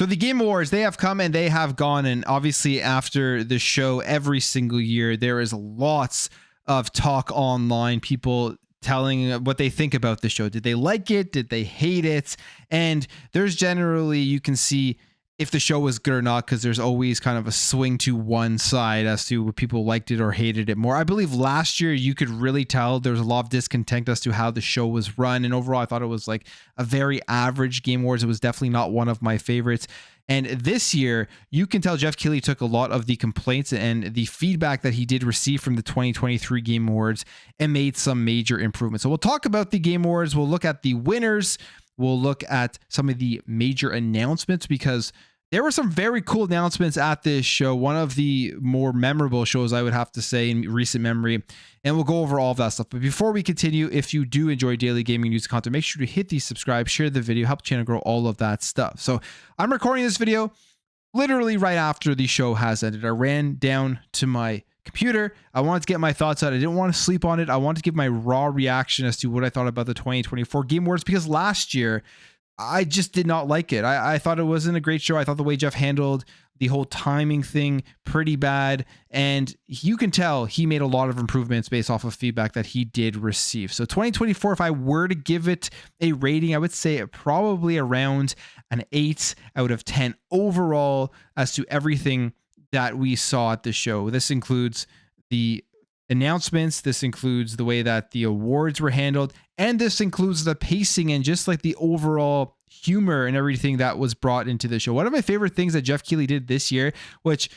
So the Game Awards, they have come and they have gone. And obviously after the show, every single year, there is lots of talk online, people telling what they think about the show. Did they like it? Did they hate it? And there's generally, you can see if the show was good or not, because there's always kind of a swing to one side as to what people liked it or hated it more. I believe last year you could really tell there was a lot of discontent as to how the show was run. And overall, I thought it was like a very average Game Awards. It was definitely not one of my favorites. And this year, you can tell Jeff Keighley took a lot of the complaints and the feedback that he did receive from the 2023 Game Awards and made some major improvements. So we'll talk about the Game Awards. We'll look at the winners. We'll look at some of the major announcements, because there were some very cool announcements at this show. One of the more memorable shows, I would have to say, in recent memory. And we'll go over all of that stuff. But before we continue, if you do enjoy daily gaming news content, make sure to hit the subscribe, share the video, help the channel grow, all of that stuff. So I'm recording this video literally right after the show has ended. I ran down to my computer. I wanted to get my thoughts out. I didn't want to sleep on it. I wanted to give my raw reaction as to what I thought about the 2024 Game Awards, because last year I just did not like it. I thought it wasn't a great show. I thought the way Jeff handled the whole timing thing pretty bad. And you can tell he made a lot of improvements based off of feedback that he did receive. So 2024, if I were to give it a rating, I would say probably around an 8 out of 10 overall as to everything that we saw at the show. This includes the announcements, this includes the way that the awards were handled, and this includes the pacing and just like the overall humor and everything that was brought into the show. One of my favorite things that Jeff Keighley did this year, which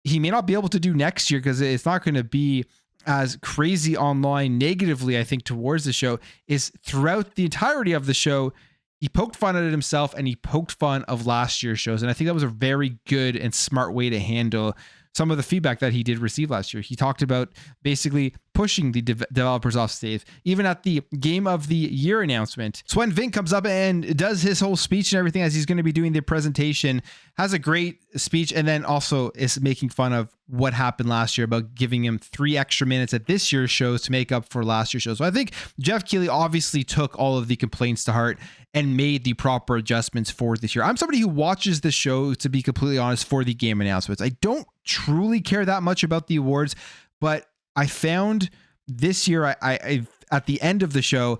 he may not be able to do next year because it's not going to be as crazy online negatively, I think, towards the show, is throughout the entirety of the show, he poked fun at it himself and he poked fun of last year's shows. And I think that was a very good and smart way to handle some of the feedback that he did receive last year. He talked about basically pushing the developers off stage. Even at the Game of the Year announcement, Swen Vink comes up and does his whole speech and everything as he's going to be doing the presentation, has a great speech, and then also is making fun of what happened last year about giving him 3 extra minutes at this year's shows to make up for last year's shows. So I think Jeff Keighley obviously took all of the complaints to heart and made the proper adjustments for this year. I'm somebody who watches the show, to be completely honest, for the game announcements. I don't truly care that much about the awards, but I found this year, I at the end of the show,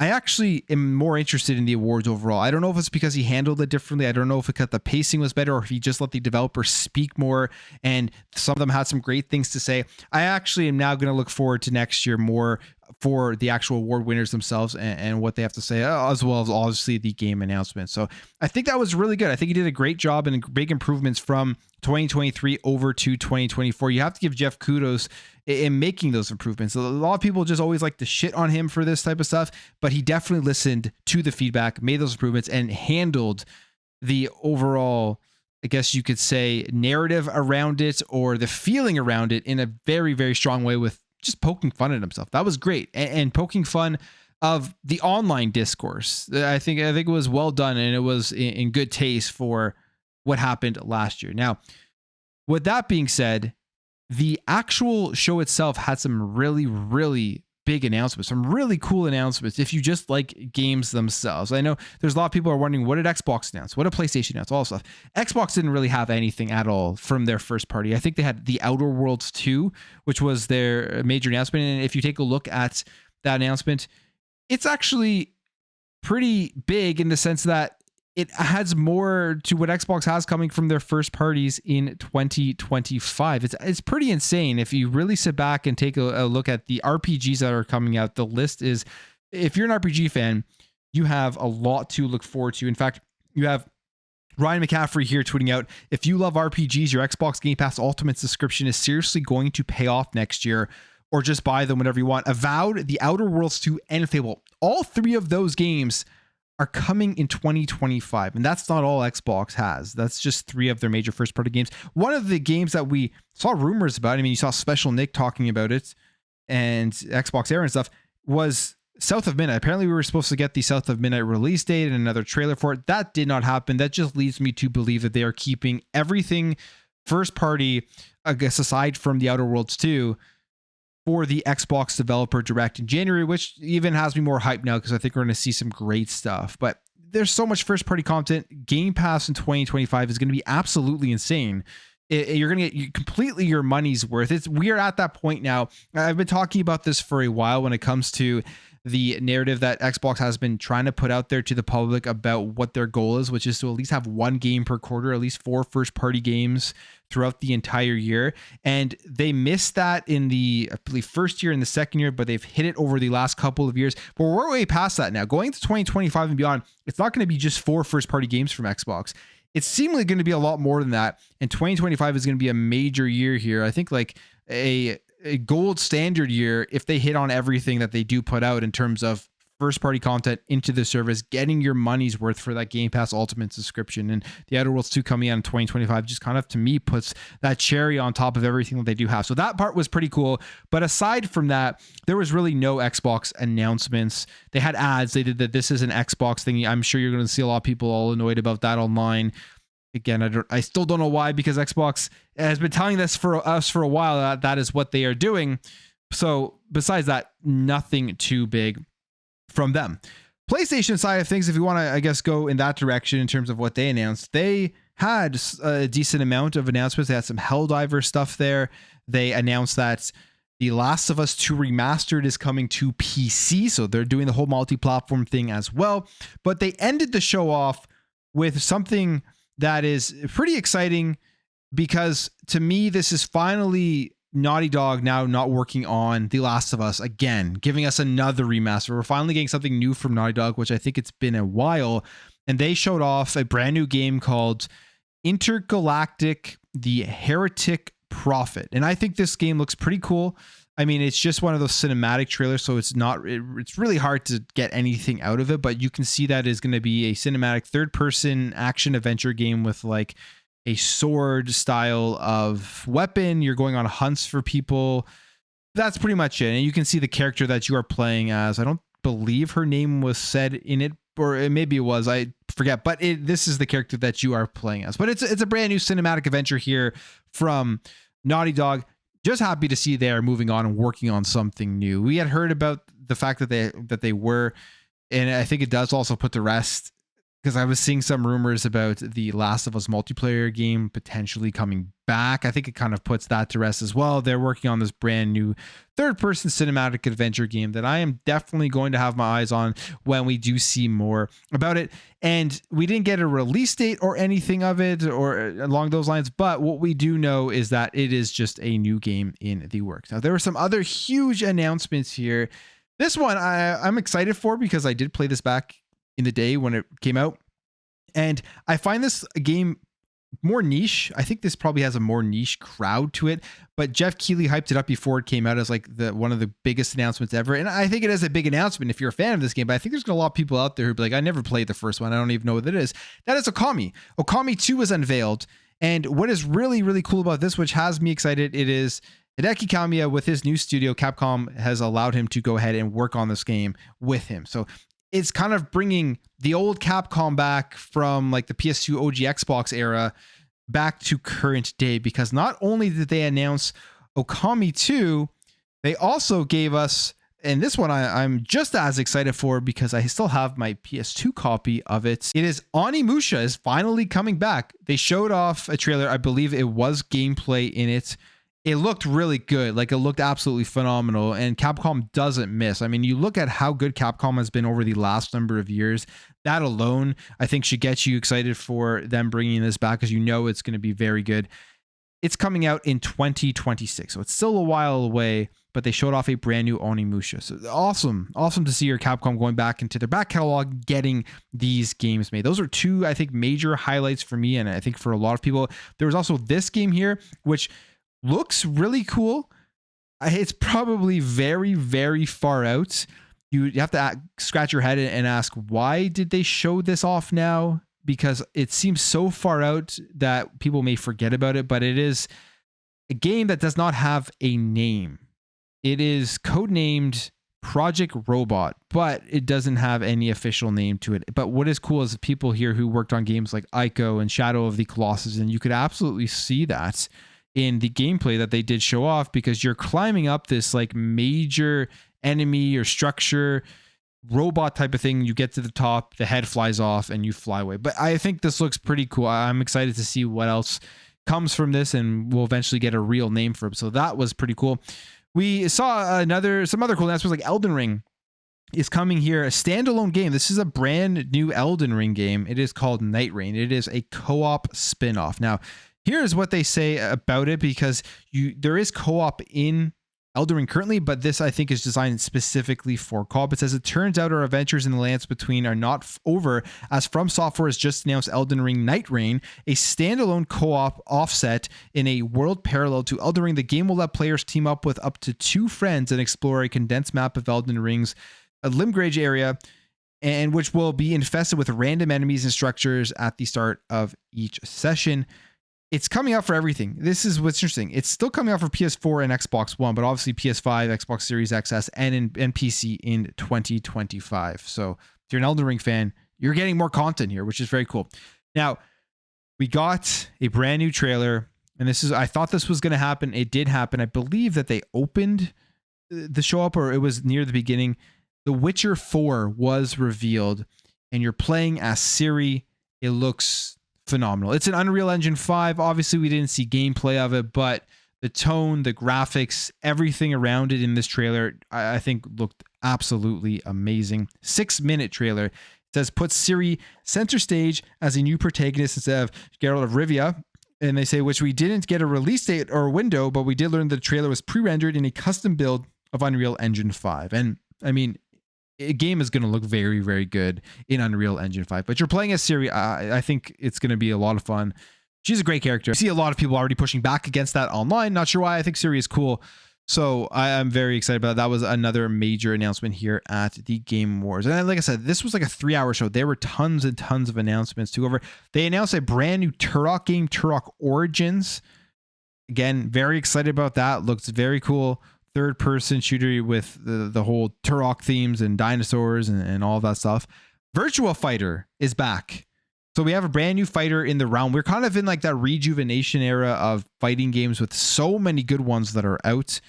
I actually am more interested in the awards overall. I don't know if it's because he handled it differently. I don't know if the pacing was better, or if he just let the developers speak more and some of them had some great things to say. I actually am now going to look forward to next year more for the actual award winners themselves and what they have to say, as well as obviously the game announcement. So I think that was really good. I think he did a great job and big improvements from 2023 over to 2024. You have to give Jeff kudos in making those improvements. A lot of people just always like to shit on him for this type of stuff, but he definitely listened to the feedback, made those improvements, and handled the overall, I guess you could say, narrative around it or the feeling around it in a very, very strong way, with just poking fun at himself. That was great. And poking fun of the online discourse. I think it was well done, and it was in good taste for what happened last year. Now, with that being said, the actual show itself had some really, really big announcements, some really cool announcements if you just like games themselves. I know there's a lot of people are wondering, what did Xbox announce? What did PlayStation announce? All that stuff. Xbox didn't really have anything at all from their first party. I think they had The Outer Worlds 2, which was their major announcement. And if you take a look at that announcement, it's actually pretty big in the sense that it adds more to what Xbox has coming from their first parties in 2025. It's pretty insane. If you really sit back and take a look at the RPGs that are coming out, the list is, if you're an RPG fan, you have a lot to look forward to. In fact, you have Ryan McCaffrey here tweeting out, if you love RPGs, your Xbox Game Pass Ultimate subscription is seriously going to pay off next year, or just buy them whenever you want. Avowed, The Outer Worlds 2, and Fable. All 3 of those games are coming in 2025. And that's not all Xbox has. That's just 3 of their major first party games. One of the games that we saw rumors about, I mean, you saw Special Nick talking about it and Xbox Air and stuff, was South of Midnight. Apparently we were supposed to get the South of Midnight release date and another trailer for it. That did not happen. That just leads me to believe that they are keeping everything first party, I guess, aside from The Outer Worlds 2, for the Xbox Developer Direct in January, which even has me more hyped now because I think we're going to see some great stuff. But there's so much first party content. Game Pass in 2025 is going to be absolutely insane. You're going to get completely your money's worth. We're at that point now. I've been talking about this for a while when it comes to the narrative that Xbox has been trying to put out there to the public about what their goal is, which is to at least have one game per quarter, at least 4 first party games throughout the entire year. And they missed that in the, I believe, first year and the second year, but they've hit it over the last couple of years. But we're way past that now. Going to 2025 and beyond, it's not going to be just 4 first party games from Xbox. It's seemingly going to be a lot more than that. And 2025 is going to be a major year here. I think like a gold standard year if they hit on everything that they do put out in terms of first party content into the service, getting your money's worth for that Game Pass Ultimate subscription. And the Outer Worlds 2 coming out in 2025 just kind of, to me, puts that cherry on top of everything that they do have. So that part was pretty cool. But aside from that, there was really no Xbox announcements. They had ads. They did that this is an Xbox thing. I'm sure you're going to see a lot of people all annoyed about that online. Again, I still don't know why, because Xbox has been telling this for us for a while that is what they are doing. So besides that, nothing too big from them. PlayStation side of things, if you want to, I guess, go in that direction in terms of what they announced, they had a decent amount of announcements. They had some Helldiver stuff there. They announced that The Last of Us 2 Remastered is coming to PC, so they're doing the whole multi-platform thing as well. But they ended the show off with something that is pretty exciting, because to me, this is finally Naughty Dog now not working on The Last of Us again, giving us another remaster. We're finally getting something new from Naughty Dog, which I think it's been a while. And they showed off a brand new game called Intergalactic: The Heretic Prophet. And I think this game looks pretty cool. I mean, it's just one of those cinematic trailers, so it's really hard to get anything out of it, but you can see that is going to be a cinematic third-person action adventure game with like a sword style of weapon. You're going on hunts for people. That's pretty much it. And you can see the character that you are playing as. I don't believe her name was said in it, or maybe it was, I forget, but this is the character that you are playing as. But it's a brand new cinematic adventure here from Naughty Dog. Just happy to see they are moving on and working on something new. We had heard about the fact that they were, and I think it does also put to rest, because I was seeing some rumors about the Last of Us multiplayer game potentially coming back. I think it kind of puts that to rest as well. They're working on this brand new third-person cinematic adventure game that I am definitely going to have my eyes on when we do see more about it. And we didn't get a release date or anything of it or along those lines, but what we do know is that it is just a new game in the works. Now, there were some other huge announcements here. This one I'm excited for, because I did play this back in the day when it came out, and I find this game more niche. I think this probably has a more niche crowd to it, but Jeff Keighley hyped it up before it came out as like one of the biggest announcements ever. And I think it is a big announcement if you're a fan of this game, but I think there's a lot of people out there who'd be like, I never played the first one. I don't even know what it is. That is Okami. Okami 2 was unveiled. And what is really, really cool about this, which has me excited, it is Hideki Kamiya with his new studio. Capcom has allowed him to go ahead and work on this game with him. So it's kind of bringing the old Capcom back from like the PS2 OG Xbox era back to current day, because not only did they announce Okami 2, they also gave us, and this one I'm just as excited for because I still have my PS2 copy of it. It is Onimusha is finally coming back. They showed off a trailer. I believe it was gameplay in it. It looked really good. Like, it looked absolutely phenomenal, and Capcom doesn't miss. I mean, you look at how good Capcom has been over the last number of years. That alone, I think, should get you excited for them bringing this back, because you know it's going to be very good. It's coming out in 2026, so it's still a while away, but they showed off a brand new Onimusha. So awesome to see your Capcom going back into their back catalog, getting these games made. Those are two, I think, major highlights for me, and I think for a lot of people. There was also this game here, which looks really cool. It's probably very, very far out. You have to scratch your head and ask, why did they show this off now? Because it seems so far out that people may forget about it, but it is a game that does not have a name. It is codenamed Project Robot, but it doesn't have any official name to it. But what is cool is the people here who worked on games like Ico and Shadow of the Colossus, and you could absolutely see that in the gameplay that they did show off, because you're climbing up this like major enemy or structure robot type of thing. You get to the top, the head flies off, and you fly away. But I think this looks pretty cool. I'm excited to see what else comes from this, and we'll eventually get a real name for it. So that was pretty cool. We saw some other cool announcements, like Elden Ring is coming here, a standalone game. This is a brand new Elden Ring game. It is called Night Rain. It is a co-op spin-off. Now, here's what they say about it, because there is co-op in Elden Ring currently, but this I think is designed specifically for co-op. It says, it turns out our adventures in the lands between are not over, as From Software has just announced Elden Ring Night Rain, a standalone co-op offset in a world parallel to Elden Ring. The game will let players team up with up to 2 friends and explore a condensed map of Elden Ring's Limgrave area, and which will be infested with random enemies and structures at the start of each session. It's coming out for everything. This is what's interesting. It's still coming out for PS4 and Xbox One, but obviously PS5, Xbox Series XS, and PC in 2025. So if you're an Elden Ring fan, you're getting more content here, which is very cool. Now, we got a brand new trailer, and I thought this was going to happen. It did happen. I believe that they opened the show up, or it was near the beginning. The Witcher 4 was revealed, and you're playing as Ciri. It looks phenomenal. It's an Unreal Engine 5. Obviously, we didn't see gameplay of it, but the tone, the graphics, everything around it in this trailer, I think looked absolutely amazing. 6-minute trailer. It says, puts Ciri center stage as a new protagonist instead of Geralt of Rivia. And they say, which we didn't get a release date or window, but we did learn the trailer was pre-rendered in a custom build of Unreal Engine 5. And I mean, a game is going to look very, very good in Unreal Engine 5. But you're playing as Ciri. I think it's going to be a lot of fun. She's a great character. I see a lot of people already pushing back against that online. Not sure why. I think Ciri is cool. So I'm very excited about that. That was another major announcement here at the Game Awards. And like I said, this was like a 3-hour show. There were tons and tons of announcements to go over. They announced a brand new Turok game, Turok Origins. Again, very excited about that. Looks very cool. Third-person shooter with the whole Turok themes and dinosaurs and all that stuff. Virtua Fighter is back. So we have a brand new fighter in the realm. We're kind of in like that rejuvenation era of fighting games with so many good ones that are out.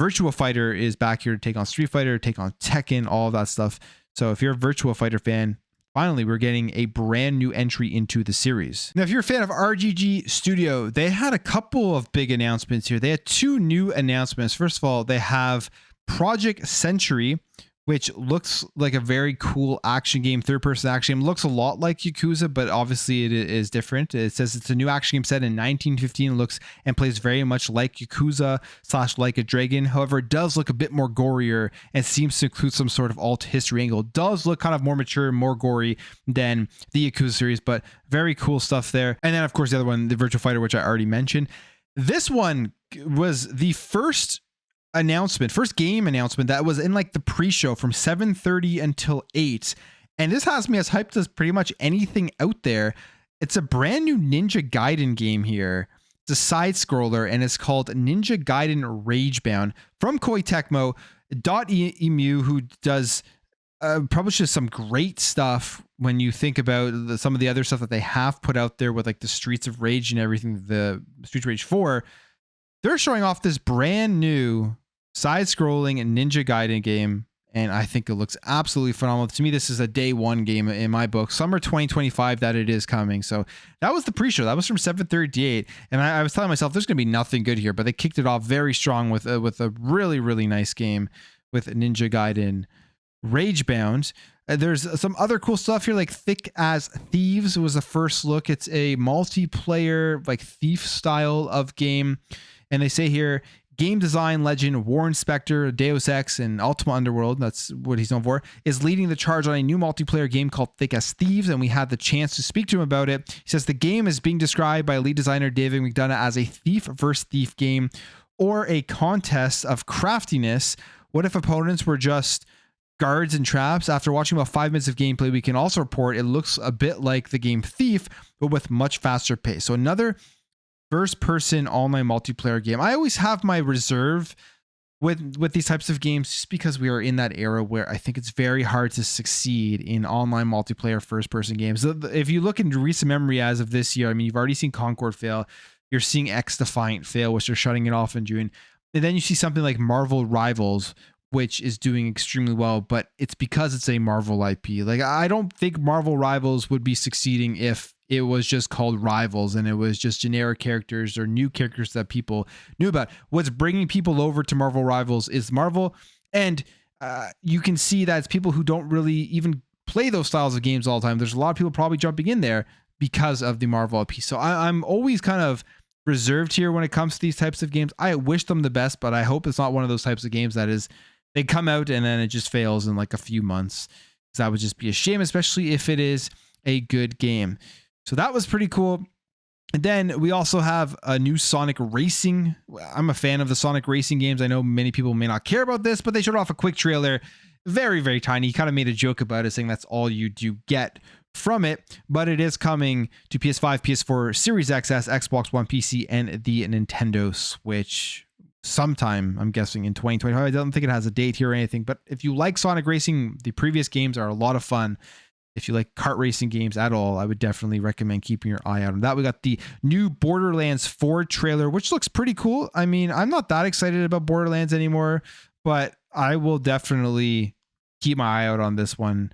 Virtua Fighter is back here to take on Street Fighter, take on Tekken, all of that stuff. So if you're a Virtua Fighter fan, finally, we're getting a brand new entry into the series. Now, if you're a fan of RGG Studio, they had a couple of big announcements here. They had 2 new announcements. First of all, they have Project Century, which looks like a very cool action game, third-person action game. Looks a lot like Yakuza, but obviously it is different. It says it's a new action game set in 1915. It looks and plays very much like Yakuza / Like a Dragon. However, it does look a bit more gorier and seems to include some sort of alt history angle. It does look kind of more mature, more gory than the Yakuza series, but very cool stuff there. And then, of course, the other one, the Virtua Fighter, which I already mentioned. This one was the first game announcement that was in like the pre-show from 7:30 until 8, and this has me as hyped as pretty much anything out there. It's a brand new Ninja Gaiden game here. It's a side scroller, and it's called Ninja Gaiden Ragebound from Koei Tecmo. .emu, who does publishes some great stuff when you think about some of the other stuff that they have put out there with like the Streets of Rage and everything, the Streets of Rage 4. They're showing off this brand new side-scrolling Ninja Gaiden game, and I think it looks absolutely phenomenal. To me, this is a day one game in my book. Summer 2025 that it is coming. So that was the pre-show. That was from 7:38, and I was telling myself there's going to be nothing good here, but they kicked it off very strong with a really, really nice game with Ninja Gaiden Ragebound. There's some other cool stuff here, like Thick as Thieves was the first look. It's a multiplayer, like thief style of game, and they say here, game design legend Warren Spector, Deus Ex, and Ultima Underworld, that's what he's known for, is leading the charge on a new multiplayer game called Thick as Thieves, and we had the chance to speak to him about it. He says the game is being described by lead designer David McDonough as a thief versus thief game, or a contest of craftiness. What if opponents were just guards and traps? After watching about 5 minutes of gameplay, we can also report it looks a bit like the game Thief, but with much faster pace. So another first-person online multiplayer game. I always have my reserve with these types of games just because we are in that era where I think it's very hard to succeed in online multiplayer first-person games. If you look into recent memory as of this year, I mean, you've already seen Concord fail. You're seeing X Defiant fail, which they're shutting it off in June. And then you see something like Marvel Rivals, which is doing extremely well, but it's because it's a Marvel IP. Like, I don't think Marvel Rivals would be succeeding if it was just called Rivals and it was just generic characters or new characters that people knew about. What's bringing people over to Marvel Rivals is Marvel, and you can see that it's people who don't really even play those styles of games all the time. There's a lot of people probably jumping in there because of the Marvel IP. So I'm always kind of reserved here when it comes to these types of games. I wish them the best, but I hope it's not one of those types of games that is, they come out and then it just fails in like a few months. That would just be a shame, especially if it is a good game. So that was pretty cool. And then we also have a new Sonic Racing. I'm a fan of the Sonic Racing games. I know many people may not care about this, but they showed off a quick trailer. Very, very tiny. He kind of made a joke about it, saying that's all you do get from it. But it is coming to PS5, PS4, Series XS, Xbox One, PC, and the Nintendo Switch sometime, I'm guessing, in 2025. I don't think it has a date here or anything. But if you like Sonic Racing, the previous games are a lot of fun. If you like kart racing games at all, I would definitely recommend keeping your eye out on that. We got the new Borderlands 4 trailer, which looks pretty cool. I mean, I'm not that excited about Borderlands anymore, but I will definitely keep my eye out on this one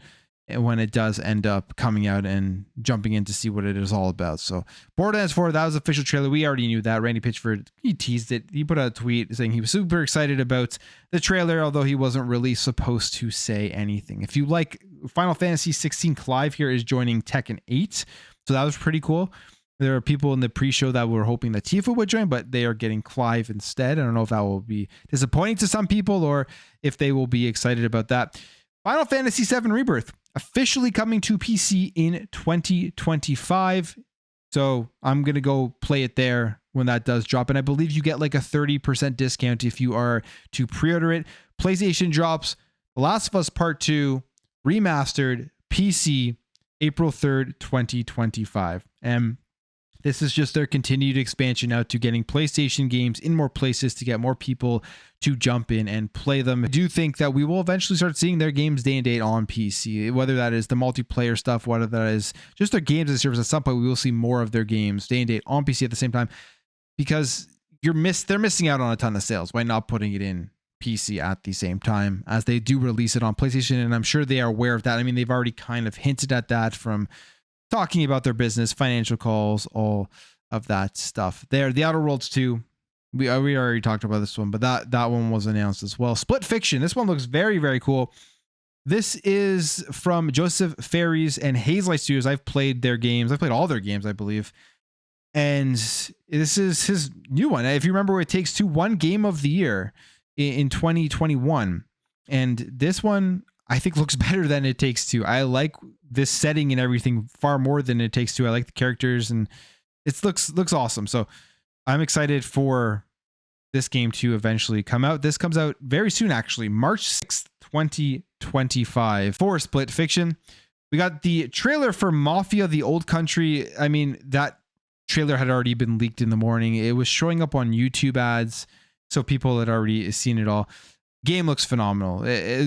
when it does end up coming out and jumping in to see what it is all about. So Borderlands 4, that was the official trailer. We already knew that. Randy Pitchford, he teased it. He put out a tweet saying he was super excited about the trailer, although he wasn't really supposed to say anything. If you like Final Fantasy 16, Clive here is joining Tekken 8. So that was pretty cool. There are people in the pre-show that were hoping that Tifa would join, but they are getting Clive instead. I don't know if that will be disappointing to some people or if they will be excited about that. Final Fantasy VII Rebirth officially coming to PC in 2025. So I'm going to go play it there when that does drop. And I believe you get like a 30% discount if you are to pre-order it. PlayStation drops The Last of Us Part 2 remastered PC April 3rd, 2025. And this is just their continued expansion out to getting PlayStation games in more places to get more people to jump in and play them. I do think that we will eventually start seeing their games day and date on PC, whether that is the multiplayer stuff, whether that is just their games as a service. At some point, we will see more of their games day and date on PC at the same time, because they're missing out on a ton of sales by not putting it in PC at the same time as they do release it on PlayStation. And I'm sure they are aware of that. I mean, they've already kind of hinted at that from talking about their business, financial calls, all of that stuff. There, The Outer Worlds 2, we already talked about this one, but that one was announced as well. Split Fiction, this one looks very, very cool. This is from Joseph Fares and Hazelight Studios. I've played their games. I've played all their games, I believe. And this is his new one. If you remember, It Takes Two won Game of the Year in 2021. And this one, I think, looks better than It Takes Two. I like this setting and everything far more than It Takes Two. I like the characters and it looks awesome. So I'm excited for this game to eventually come out. This comes out very soon, actually, March 6th, 2025 for Split Fiction. We got the trailer for Mafia: The Old Country. I mean, that trailer had already been leaked in the morning. It was showing up on YouTube ads, so people had already seen it all. Game looks phenomenal.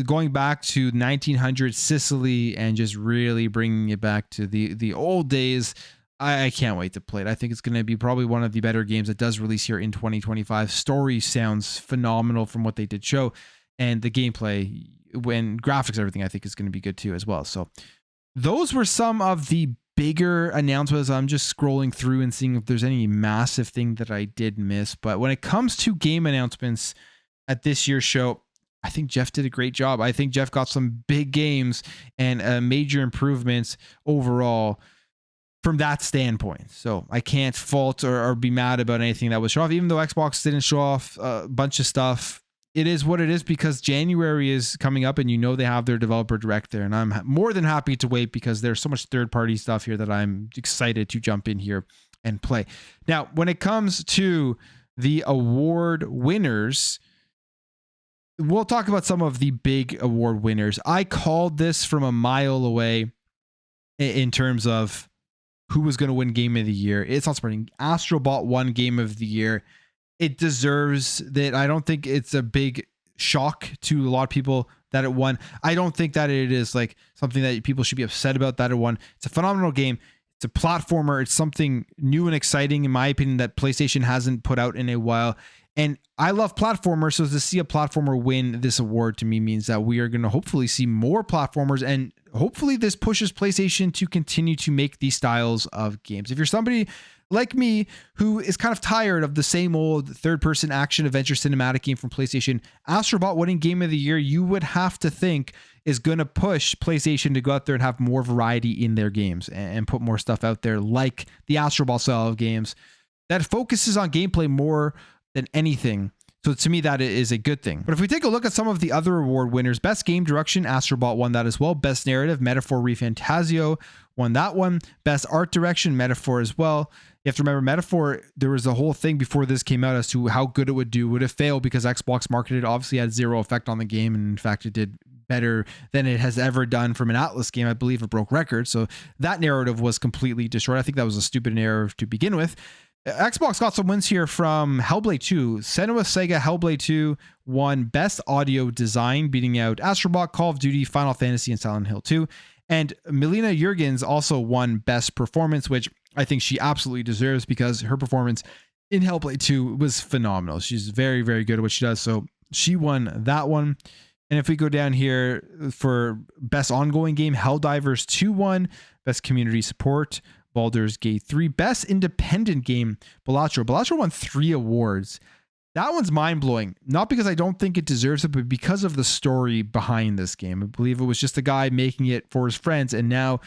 Going back to 1900 Sicily and just really bringing it back to the old days. I can't wait to play it. I think it's going to be probably one of the better games that does release here in 2025. Story sounds phenomenal from what they did show, and the gameplay, when graphics, everything, I think is going to be good too as well. So those were some of the bigger announcements. I'm just scrolling through and seeing if there's any massive thing that I did miss. But when it comes to game announcements at this year's show, I think Jeff did a great job. I think Jeff got some big games and major improvements overall from that standpoint. So I can't fault or be mad about anything that was shown off, even though Xbox didn't show off a bunch of stuff. It is what it is, because January is coming up and they have their developer direct there. And I'm more than happy to wait, because there's so much third-party stuff here that I'm excited to jump in here and play. Now, when it comes to the award winners, we'll talk about some of the big award winners. I called this from a mile away in terms of who was going to win Game of the Year. It's not surprising. Astrobot won Game of the Year. It deserves that. I don't think it's a big shock to a lot of people that it won. I don't think that it is like something that people should be upset about that it won. It's a phenomenal game. It's a platformer. It's something new and exciting, in my opinion, that PlayStation hasn't put out in a while. And I love platformers, so to see a platformer win this award to me means that we are going to hopefully see more platformers, and hopefully this pushes PlayStation to continue to make these styles of games. If you're somebody like me who is kind of tired of the same old third-person action adventure cinematic game from PlayStation, Astro Bot winning Game of the Year, you would have to think is going to push PlayStation to go out there and have more variety in their games and put more stuff out there like the Astro Bot style of games that focuses on gameplay more than anything. So to me, that is a good thing. But if we take a look at some of the other award winners, Best Game Direction, Astro Bot won that as well. Best Narrative, Metaphor ReFantazio won that one. Best Art Direction, Metaphor as well. You have to remember, Metaphor, there was a whole thing before this came out as to how good it would do. Would it fail because Xbox marketed obviously had zero effect on the game, and in fact it did better than it has ever done from an Atlas game. I believe it broke records. So that narrative was completely destroyed. I think that was a stupid narrative to begin with. Xbox got some wins here from Hellblade 2. Senua Sega Hellblade 2 won Best Audio Design, beating out Astro Bot, Call of Duty, Final Fantasy, and Silent Hill 2. And Melina Jurgens also won Best Performance, which I think she absolutely deserves because her performance in Hellblade 2 was phenomenal. She's very, very good at what she does. So she won that one. And if we go down here for Best Ongoing Game, Helldivers 2 won. Best Community Support, Baldur's Gate 3. Best Independent Game, Balatro. Balatro won 3 awards. That one's mind-blowing. Not because I don't think it deserves it, but because of the story behind this game. I believe it was just a guy making it for his friends and now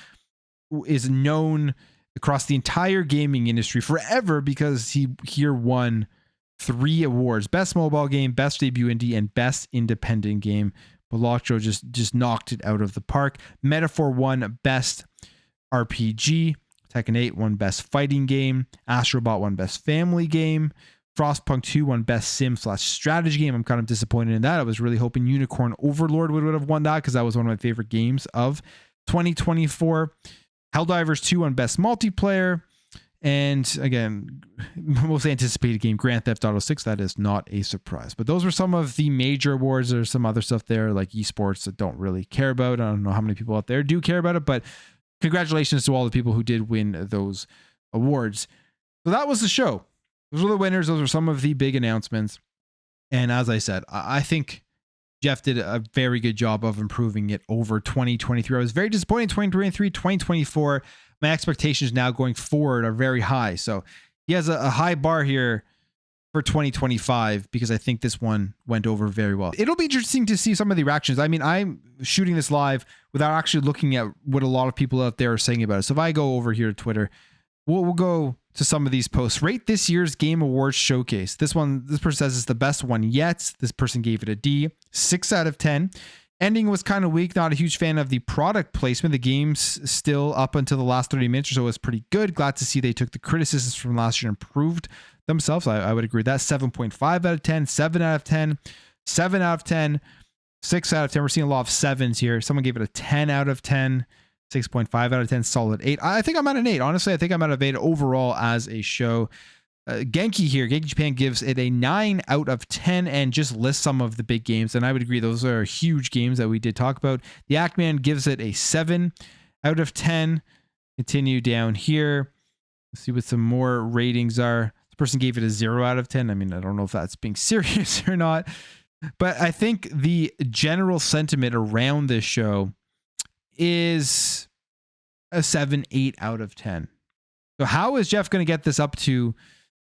is known across the entire gaming industry forever because he here won 3 awards. Best Mobile Game, Best Debut Indie, and Best Independent Game. Balatro just knocked it out of the park. Metaphor won Best RPG. Tekken 8 won Best Fighting Game. Astro Bot won Best Family Game. Frostpunk 2 won Best Sim/Strategy Game. I'm kind of disappointed in that. I was really hoping Unicorn Overlord would have won that because that was one of my favorite games of 2024. Helldivers 2 won Best Multiplayer. And again, most anticipated game, Grand Theft Auto 6. That is not a surprise. But those were some of the major awards. There's some other stuff there like esports that don't really care about. I don't know how many people out there do care about it, but congratulations to all the people who did win those awards. So that was the show. Those were the winners. Those were some of the big announcements. And as I said, I think Jeff did a very good job of improving it over 2023. I was very disappointed in 2023, 2024. My expectations now going forward are very high. So he has a high bar here for 2025 because I think this one went over very well. It'll be interesting to see some of the reactions. I mean, I'm shooting this live without actually looking at what a lot of people out there are saying about it. So if I go over here to Twitter, we'll go to some of these posts. Rate this year's Game Awards Showcase. This person says it's the best one yet. This person gave it a D, 6 out of 10. Ending was kind of weak. Not a huge fan of the product placement. The game's still up until the last 30 minutes or so was pretty good. Glad to see they took the criticisms from last year and improved themselves. I would agree with that. 7.5 out of 10, 7 out of 10, 7 out of 10, 6 out of 10. We're seeing a lot of 7s here. Someone gave it a 10 out of 10. 6.5 out of 10, solid 8. I think I'm at an 8. Honestly, I think I'm at an 8 overall as a show. Genki here, Genki Japan gives it a 9 out of 10 and just lists some of the big games. And I would agree, those are huge games that we did talk about. The Ackman gives it a 7 out of 10. Continue down here. Let's see what some more ratings are. This person gave it a 0 out of 10. I mean, I don't know if that's being serious or not. But I think the general sentiment around this show is a 7, 8 out of 10. So how is Jeff going to get this up to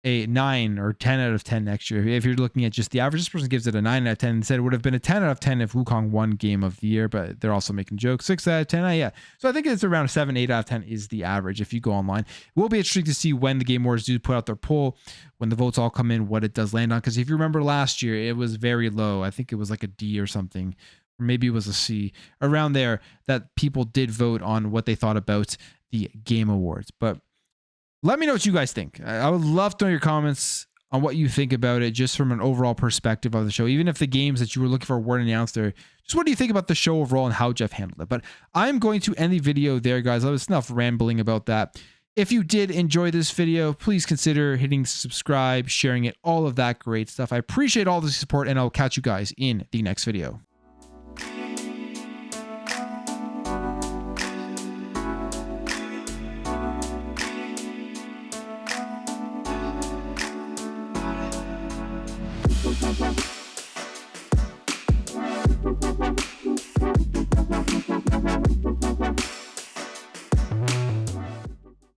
a 9 or 10 out of 10 next year? If you're looking at just the average, this person gives it a 9 out of 10 and said it would have been a 10 out of 10 if Wukong won Game of the Year, but they're also making jokes. 6 out of 10. Yeah. So I think it's around a 7, 8 out of 10 is the average if you go online. It will be interesting to see when the Game Awards do put out their poll, when the votes all come in, what it does land on. Because if you remember last year, it was very low. I think it was like a D or something. Or maybe it was a C around there that people did vote on what they thought about the Game Awards. But let me know what you guys think. I would love to know your comments on what you think about it, just from an overall perspective of the show. Even if the games that you were looking for weren't announced there, just what do you think about the show overall and how Jeff handled it? But I'm going to end the video there, guys. I was enough rambling about that. If you did enjoy this video, please consider hitting subscribe, sharing it, all of that great stuff. I appreciate all the support, and I'll catch you guys in the next video.